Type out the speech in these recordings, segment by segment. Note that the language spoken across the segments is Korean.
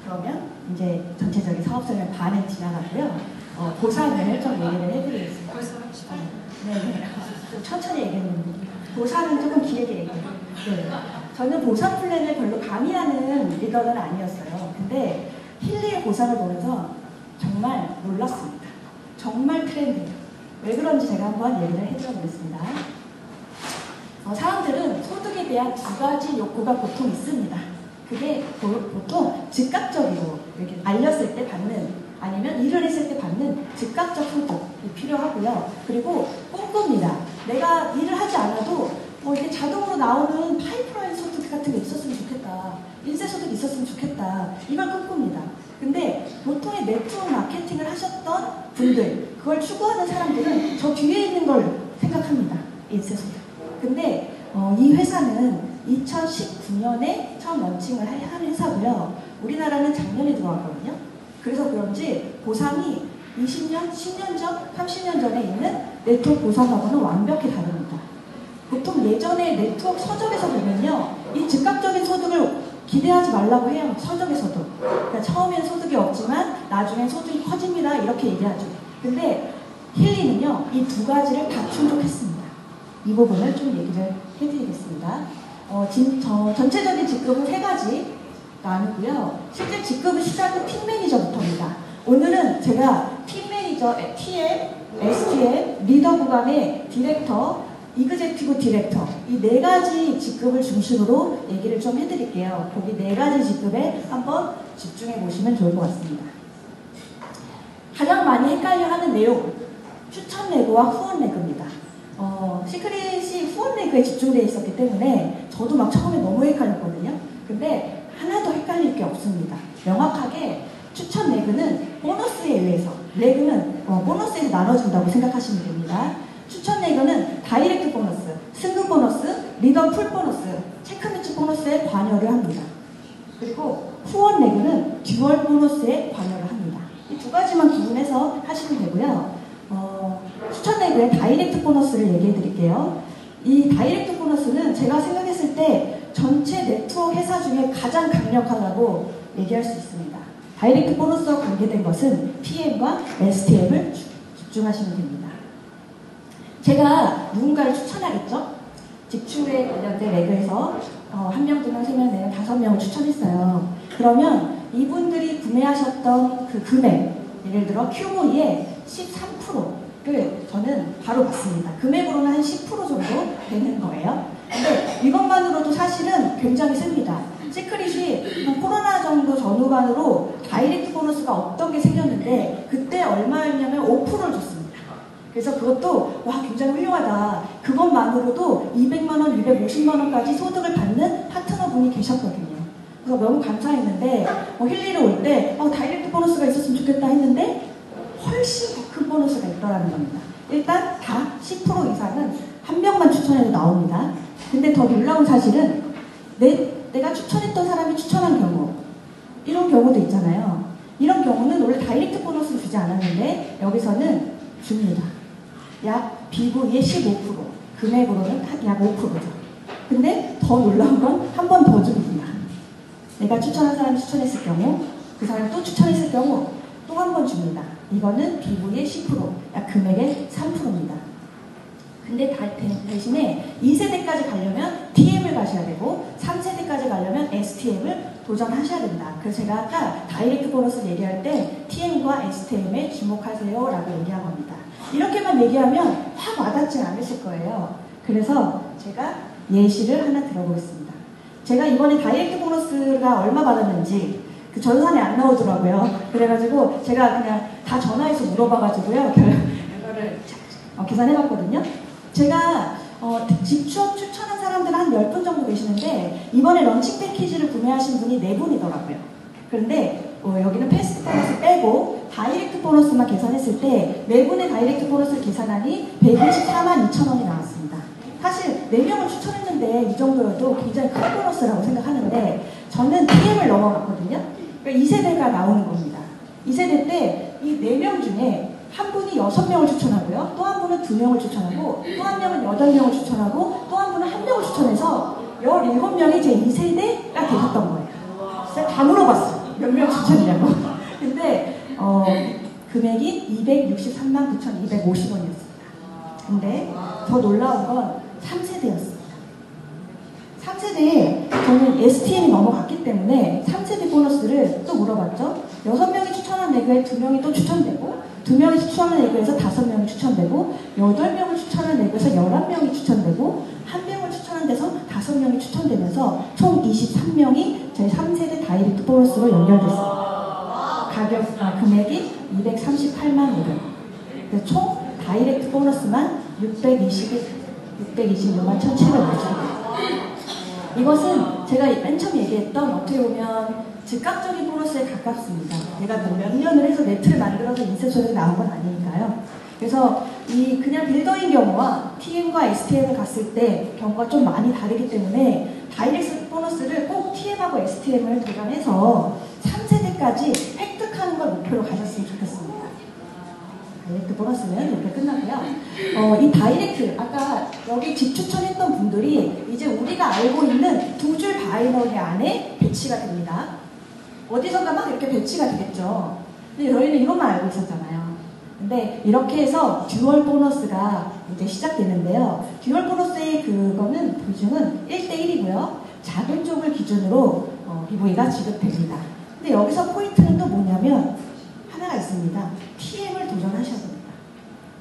그러면 이제 전체적인 사업설명 반은 지나갔고요. 보상을 좀 얘기를 해드리겠습니다. 네. 좀 천천히 얘기했는데 보상은 조금 길게 얘기해요. 네. 저는 보상 플랜을 별로 감히하는 리더는 아니었어요. 근데 힐리의 보상을 보면서 정말 놀랐습니다. 정말 트렌드예요. 왜 그런지 제가 한번 얘기를 해드려 보겠습니다. 사람들은 소득에 대한 두 가지 욕구가 보통 있습니다. 그게 보통 즉각적으로 이렇게 알렸을 때 받는, 아니면 일을 했을 때 받는 즉각적 소득이 필요하고요. 그리고 꿈꿉니다. 내가 일을 하지 않아도 이렇게 자동으로 나오는 파이프라인 소득 같은 게 있었으면 좋겠다. 인쇄 소득이 있었으면 좋겠다. 이걸 꿈꿉니다. 근데 보통의 네트워크 마케팅을 하셨던 분들, 그걸 추구하는 사람들은 저 뒤에 있는 걸 생각합니다. 인쇄 소득. 근데 이 회사는 2019년에 처음 런칭을 한 회사고요. 우리나라는 작년에 들어왔거든요. 그래서 그런지 보상이 20년, 10년 전, 30년 전에 있는 네트워크 보상하고는 완벽히 다릅니다. 보통 예전에 네트워크 서적에서 보면요, 이 즉각적인 소득을 기대하지 말라고 해요. 서적에서도. 그러니까 처음엔 소득이 없지만 나중엔 소득이 커집니다. 이렇게 얘기하죠. 근데 힐리는요, 이 두 가지를 다 충족했습니다. 이 부분을 좀 얘기를 해드리겠습니다. 전체적인 직급은 세 가지 나누고요. 실제 직급의 시작은 팀 매니저부터입니다. 오늘은 제가 팀 매니저, TM, STM, 리더 구간의 디렉터, 이그제큐티브 디렉터, 이 네 가지 직급을 중심으로 얘기를 좀 해드릴게요. 거기 네 가지 직급에 한번 집중해 보시면 좋을 것 같습니다. 가장 많이 헷갈려하는 내용, 추천 레그와 후원 레그입니다. 시크릿이 후원 레그에 집중되어 있었기 때문에 저도 막 처음에 너무 헷갈렸거든요. 근데 하나도 헷갈릴 게 없습니다. 명확하게 추천 레그는 보너스에 의해서, 레그는 보너스에서 나눠준다고 생각하시면 됩니다. 추천 레그는 다이렉트 보너스, 승급 보너스, 리더 풀 보너스, 체크매치 보너스에 관여를 합니다. 그리고 후원 레그는 듀얼 보너스에 관여를 합니다. 이 두 가지만 구분해서 하시면 되고요. 추천 레그의 다이렉트 보너스를 얘기해 드릴게요. 이 다이렉트 보너스는 제가 생각했을 때 전체 네트워크 회사 중에 가장 강력하다고 얘기할 수 있습니다. 다이렉트 보너스와 관계된 것은 TM과 STM을 집중하시면 됩니다. 제가 누군가를 추천하겠죠? 직출에 관련된 레그에서 한 명, 두 명, 세 명, 네 명, 5명을 추천했어요. 그러면 이분들이 구매하셨던 그 금액, 예를 들어 QV의 13%를 저는 바로 받습니다. 금액으로는 한 10% 정도 되는 거예요. 근데 이것만으로도 사실은 굉장히 셉니다. 시크릿이 한 코로나 정도 전후반으로 다이렉트 보너스가 없던 게 생겼는데 그때 얼마였냐면 5%를 줬습니다. 그래서 그것도 와 굉장히 훌륭하다. 그것만으로도 200만원, 250만원까지 소득을 받는 파트너분이 계셨거든요. 그래서 너무 감사했는데 힐리를 올 때 다이렉트 보너스가 있었으면 좋겠다 했는데 훨씬 더 큰 보너스가 있더라는 겁니다. 일단 다 10% 이상은 한 명만 추천해도 나옵니다. 근데 더 놀라운 사실은 내가 추천했던 사람이 추천한 경우, 이런 경우도 있잖아요. 이런 경우는 원래 다이렉트 보너스를 주지 않았는데 여기서는 줍니다. 약 BV의 15%, 금액으로는 약 5%죠. 근데 더 놀라운 건 한 번 더 줍니다. 내가 추천한 사람이 추천했을 경우, 그 사람이 또 추천했을 경우 또 한 번 줍니다. 이거는 BV의 10%, 약 금액의 3%입니다. 근데 대신에 2세대까지 가려면 TM을 가셔야 되고 3세대까지 가려면 STM을 도전하셔야 된다. 그래서 제가 아까 다이렉트 보너스를 얘기할 때 TM과 STM에 주목하세요 라고 얘기한 겁니다. 이렇게만 얘기하면 확 와닿지 않으실 거예요. 그래서 제가 예시를 하나 들어보겠습니다. 제가 이번에 다이렉트 보너스가 얼마 받았는지 그 전산에 안 나오더라고요. 그래가지고 제가 그냥 다 전화해서 물어봐가지고요. 이거를 계산해봤거든요. 제가 추천한 사람들 한 10분 정도 계시는데 이번에 런칭 패키지를 구매하신 분이 4분이더라고요. 그런데 여기는 패스트 보너스 빼고 다이렉트 보너스만 계산했을 때 4분의 다이렉트 보너스를 계산하니 124만 2천 원이 나왔습니다. 사실 4명을 추천했는데 이 정도여도 굉장히 큰 보너스라고 생각하는데 저는 TM을 넘어갔거든요. 그러니까 2세대가 나오는 겁니다. 2세대 때 이 4명 중에 한 분이 6명을 추천하고요. 또 한 분은 2명을 추천하고 또 한 명은 8명을 추천하고 또 한 분은 1명을 추천해서 17명이 제 2세대가 되셨던 거예요. 제가 다 물어봤어요. 몇 명 추천 263만 9,250원이었습니다. 근데 더 놀라운 건 3세대였습니다. 3세대에 저는 STM이 넘어갔기 때문에 3세대 보너스를 또 물어봤죠. 6명이 추천한 레그에 2명이 또 추천되고, 2명이 추천한 레그에서 5명이 추천되고, 8명을 추천한 레그에서 11명이 추천되고, 1명을 추천한 데서 5명이 추천되면서 총 23명이 저희 3세대 다이렉트 보너스로 연결됐습니다. 금액이 238만 원. 총 다이렉트 보너스만 626만 1,750원. 이것은 제가 맨 처음 얘기했던 어떻게 보면 즉각적인 보너스에 가깝습니다. 내가 몇 년을 해서 네트를 만들어서 인셉션에서 나온 건 아니니까요. 그래서 이 그냥 빌더인 경우와 TM과 STM을 갔을 때 경우가 좀 많이 다르기 때문에 다이렉트 보너스를 꼭 TM하고 STM을 도전해서 3세대까지 획득하는 걸 목표로 가졌으면 좋겠습니다. 다이렉트 보너스는 이렇게 끝나고요. 이 다이렉트, 아까 여기 집 추천했던 분들이 이제 우리가 알고 있는 두 줄 바이너리 안에 배치가 됩니다. 어디선가 막 이렇게 배치가 되겠죠. 근데 저희는 이것만 알고 있었잖아요. 근데 이렇게 해서 듀얼 보너스가 이제 시작되는데요. 듀얼 보너스의 그거는 비중은 1대1이고요. 작은 쪽을 기준으로 BV가 지급됩니다. 근데 여기서 포인트는 또 뭐냐면 하나가 있습니다. TM을 도전하셔야 됩니다.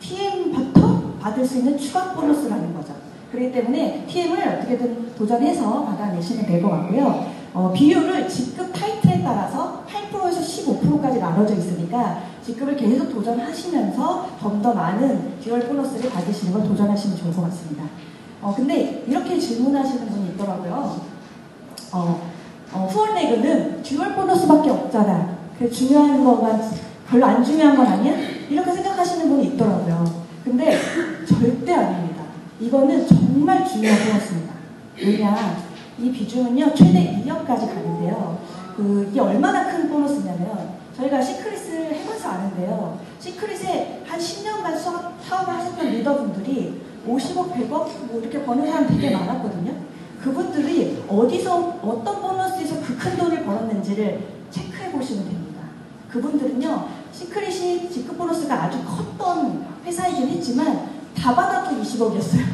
TM부터 받을 수 있는 추가 보너스라는 거죠. 그렇기 때문에 TM을 어떻게든 도전해서 받아내시면 될 것 같고요. 비율을 직급 타이틀에 따라서 8%에서 15%까지 나눠져 있으니까 직급을 계속 도전하시면서 좀 더 많은 듀얼 보너스를 받으시는 걸 도전하시면 좋을 것 같습니다. 근데 이렇게 질문하시는 분이 있더라고요. 후원 레그는 듀얼 보너스밖에 없잖아. 그 중요한 거가 별로 안 중요한 건 아니야? 이렇게 생각하시는 분이 있더라고요. 근데 절대 아닙니다. 이거는 정말 중요한 보너스입니다. 왜냐? 이 비중은요, 최대 2억까지 가는데요. 이게 얼마나 큰 보너스냐면, 저희가 시크릿을 해봐서 아는데요. 시크릿에 한 10년간 사업을 하셨던 리더분들이 50억, 100억 뭐 이렇게 버는 사람 되게 많았거든요. 그분들이 어디서, 어떤 보너스에서 그 큰 돈을 벌었는지를 체크해 보시면 됩니다. 그분들은요, 시크릿이 직급 보너스가 아주 컸던 회사이긴 했지만, 다 받아도 20억이었어요.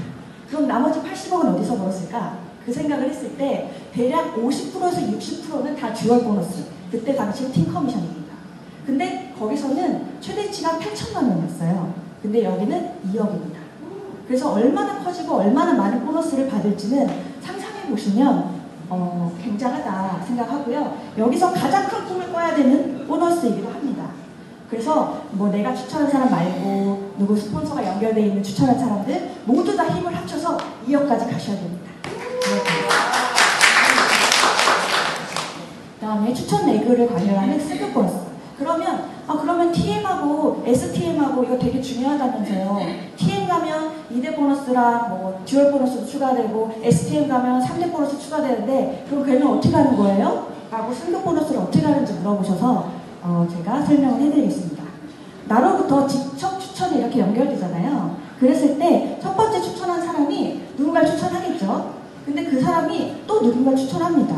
그럼 나머지 80억은 어디서 벌었을까? 그 생각을 했을 때 대략 50%에서 60%는 다 듀얼 보너스. 그때 당시 팀 커미션입니다. 근데 거기서는 최대치가 8천만 원이었어요. 근데 여기는 2억입니다. 그래서 얼마나 커지고 얼마나 많은 보너스를 받을지는 상상해 보시면 굉장하다 생각하고요. 여기서 가장 큰 꿈을 꿔야 되는 보너스이기도 합니다. 그래서 뭐 내가 추천한 사람 말고 누구 스폰서가 연결되어 있는 추천한 사람들 모두 다 힘을 합쳐서 2억까지 가셔야 됩니다. 그 다음에 추천 레그를 관여하는 승급 보너스. 그러면 TM하고 STM하고 이거 되게 중요하다면서요. TM 가면 2대 보너스랑 뭐 듀얼 보너스도 추가되고 STM 가면 3대 보너스 추가되는데 그럼 걔는 어떻게 하는 거예요? 라고 승급 보너스를 어떻게 하는지 물어보셔서 제가 설명을 해드리겠습니다. 나로부터 직접 추천이 이렇게 연결되잖아요. 그랬을 때 첫 번째 추천한 사람이 누군가를 추천하겠죠. 근데 그 사람이 또 누군가를 추천합니다.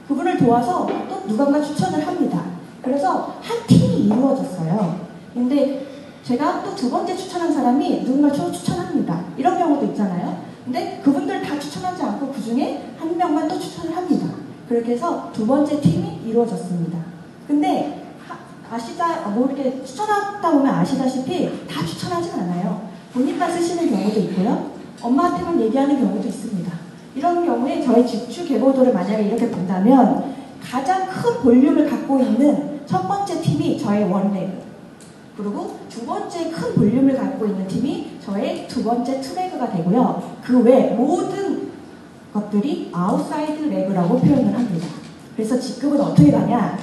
그분을 도와서 또 누군가 추천을 합니다. 그래서 한 팀이 이루어졌어요. 근데 제가 또 두 번째 추천한 사람이 누군가를 추천합니다. 이런 경우도 있잖아요. 근데 그분들 다 추천하지 않고 그 중에 한 명만 또 추천을 합니다. 그렇게 해서 두 번째 팀이 이루어졌습니다. 근데 이렇게 추천하다 보면 아시다시피 다 추천하진 않아요. 본인만 쓰시는 경우도 있고요. 엄마한테만 얘기하는 경우도 있습니다. 이런 경우에 저희 집주 계보도를 만약에 이렇게 본다면 가장 큰 볼륨을 갖고 있는 첫 번째 팀이 저의 원레그, 그리고 두 번째 큰 볼륨을 갖고 있는 팀이 저의 두 번째 투레그가 되고요. 그 외 모든 것들이 아웃사이드 레그라고 표현을 합니다. 그래서 직급은 어떻게 가냐?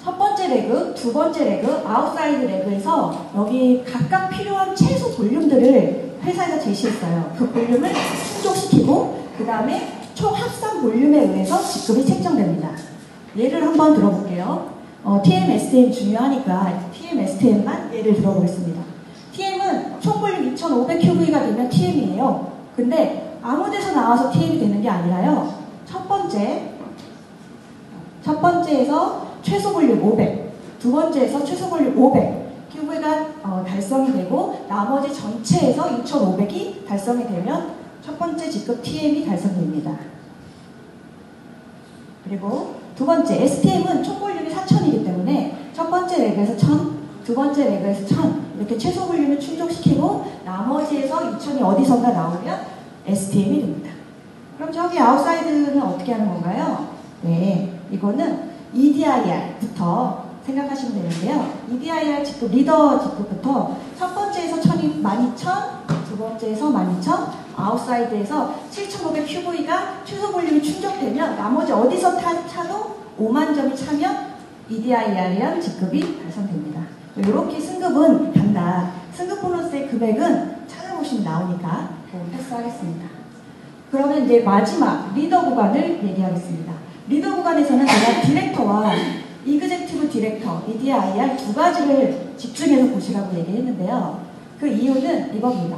첫 번째 레그, 두 번째 레그, 아웃사이드 레그에서 여기 각각 필요한 최소 볼륨들을 회사에서 제시했어요. 그 볼륨을 충족시키고 그 다음에 총 합산 볼륨에 의해서 직급이 책정됩니다. 예를 한번 들어볼게요. TM, STM 중요하니까 TM, STM만 예를 들어보겠습니다. TM은 총 볼륨 2500QV가 되면 TM이에요. 근데 아무 데서 나와서 TM이 되는 게 아니라요. 첫 번째에서 최소 볼륨 500, 두 번째에서 최소 볼륨 500, PV가 달성이 되고 나머지 전체에서 2,500이 달성이 되면 첫 번째 직급 TM이 달성됩니다. 그리고 두 번째 STM은 총 볼륨이 4,000이기 때문에 첫 번째 레그에서 1,000, 두 번째 레그에서 1,000 이렇게 최소 볼륨을 충족시키고 나머지에서 2,000이 어디선가 나오면 STM이 됩니다. 그럼 저기 아웃사이드는 어떻게 하는 건가요? 네, 이거는 EDIR부터 생각하시면 되는데요. EDIR 직급, 리더 직급부터 첫 번째에서 1,000이 12,000, 두 번째에서 12,000, 아웃사이드에서 7,500 QV가 최소 볼륨이 충족되면 나머지 어디서 차도 5만 점이 차면 EDIR이란 직급이 달성됩니다. 이렇게 승급은 간다. 승급 보너스의 금액은 찾아보시면 나오니까 패스하겠습니다. 그러면 이제 마지막 리더 구간을 얘기하겠습니다. 리더 구간에서는 제가 디렉터와 이그젝티브 디렉터, EDIR 두 가지를 집중해서 보시라고 얘기했는데요. 그 이유는 이겁니다.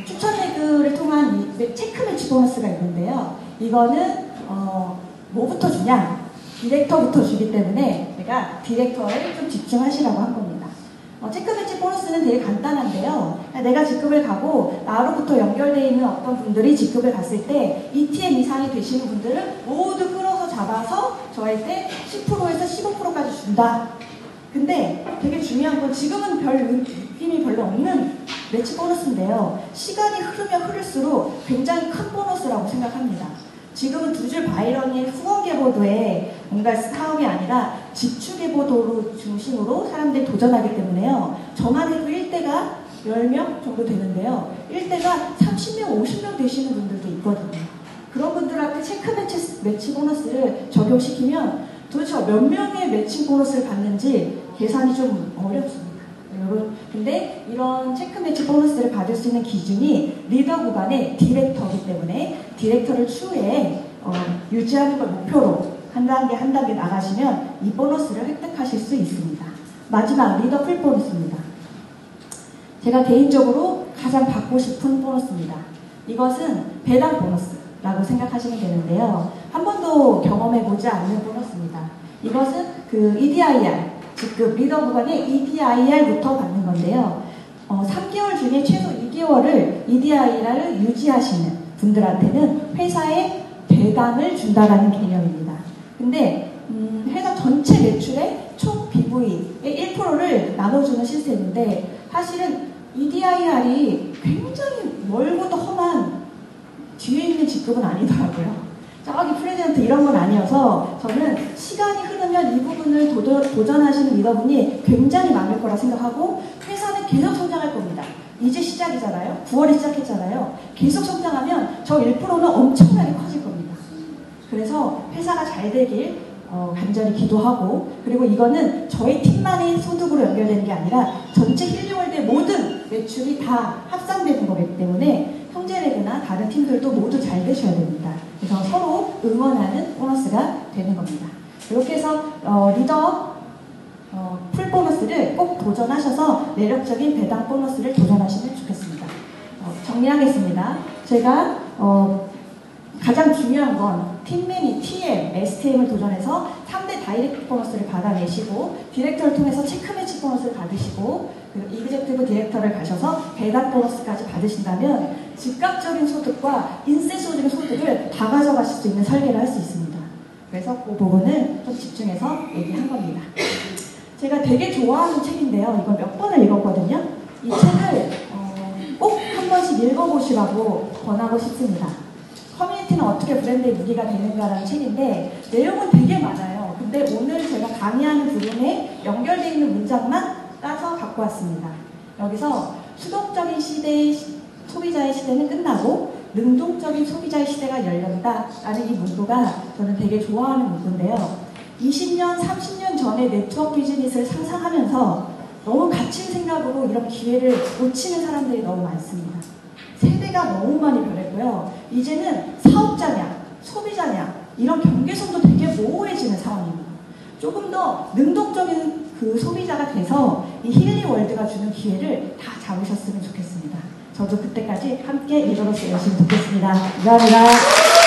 추천 레그를 통한 체크 매치 보너스가 있는데요. 이거는 뭐부터 주냐? 디렉터부터 주기 때문에 제가 디렉터에 좀 집중하시라고 한 겁니다. 체크 매치 보너스는 되게 간단한데요. 내가 직급을 가고 나로부터 연결되어 있는 어떤 분들이 직급을 갔을 때 ETM 이상이 되시는 분들을 모두 끌어서 잡아서 저한테 10%에서 15%까지 준다. 근데 되게 중요한 건 지금은 별 느낌이 별로 없는 매치 보너스인데요. 시간이 흐르면 흐를수록 굉장히 큰 보너스라고 생각합니다. 지금은 두 줄 바이런이 후원 계보도에 뭔가 사업이 아니라 집주 계보도로 중심으로 사람들이 도전하기 때문에요. 저만 해도 1대가 10명 정도 되는데요. 1대가 30명, 50명 되시는 분들도 있거든요. 그런 분들한테 체크 매치 보너스를 적용시키면 도대체 몇 명의 매칭 보너스를 받는지 계산이 좀 어렵습니다. 근데 이런 체크 매치 보너스를 받을 수 있는 기준이 리더 구간의 디렉터이기 때문에 디렉터를 추후에 유지하는 걸 목표로 한 단계 나가시면 이 보너스를 획득하실 수 있습니다. 마지막 리더 풀 보너스입니다. 제가 개인적으로 가장 받고 싶은 보너스입니다. 이것은 배당 보너스라고 생각하시면 되는데요. 한 번도 경험해보지 않는 보너스입니다. 이것은 그 EDIR 직급 리더 구간의 EDIR부터 받는 건데요. 3개월 중에 최소 2개월을 EDIR을 유지하시는 분들한테는 회사에 배당을 준다라는 개념입니다. 근데 회사 전체 매출의 총 BV의 1%를 나눠주는 시스템인데 사실은 EDIR이 굉장히 멀고도 험한 뒤에 있는 직급은 아니더라고요. 저기 프레젠트 이런 건 아니어서 저는 시간이 흐르면 이 부분을 도전하시는 리더분이 굉장히 많을 거라 생각하고 회사는 계속 성장할 겁니다. 이제 시작이잖아요. 9월에 시작했잖아요. 계속 성장하면 저 1%는 엄청나게 커질 겁니다. 그래서 회사가 잘 되길 간절히 기도하고 그리고 이거는 저희 팀만의 소득으로 연결되는 게 아니라 전체 힐링월드의 모든 매출이 다 합산되는 거기 때문에 형제레그나 다른 팀들도 모두 잘 되셔야 됩니다. 그래서 서로 응원하는 보너스가 되는 겁니다. 이렇게 해서 리더 풀 보너스를 꼭 도전하셔서 매력적인 배당 보너스를 도전하시면 좋겠습니다. 정리하겠습니다. 제가 가장 중요한 건 팀매니, TM, STM을 도전해서 3대 다이렉트 보너스를 받아내시고 디렉터를 통해서 체크 매치 보너스를 받으시고 그리고 이그젝티브 디렉터를 가셔서 배당 보너스까지 받으신다면 즉각적인 소득과 인센소적인 소득을 다 가져가실 수 있는 설계를 할 수 있습니다. 그래서 그 부분을 좀 집중해서 얘기한 겁니다. 제가 되게 좋아하는 책인데요. 이걸 몇 번을 읽었거든요. 이 책을 꼭 한 번씩 읽어보시라고 권하고 싶습니다. 커뮤니티는 어떻게 브랜드의 무기가 되는가라는 책인데 내용은 되게 많아요. 근데 오늘 제가 강의하는 부분에 연결되어 있는 문장만 따서 갖고 왔습니다. 여기서 수동적인 시대의 소비자의 시대는 끝나고 능동적인 소비자의 시대가 열린다라는 이 문구가 저는 되게 좋아하는 문구인데요. 20년, 30년 전에 네트워크 비즈니스를 상상하면서 너무 갇힌 생각으로 이런 기회를 놓치는 사람들이 너무 많습니다. 세대가 너무 많이 변했고요. 이제는 사업자냐, 소비자냐 이런 경계선도 되게 모호해지는 상황입니다. 조금 더 능동적인 그 소비자가 돼서 이 힐링 월드가 주는 기회를 다 잡으셨으면 좋겠습니다. 저도 그때까지 함께 리더로서 열심히 돕겠습니다. 감사합니다.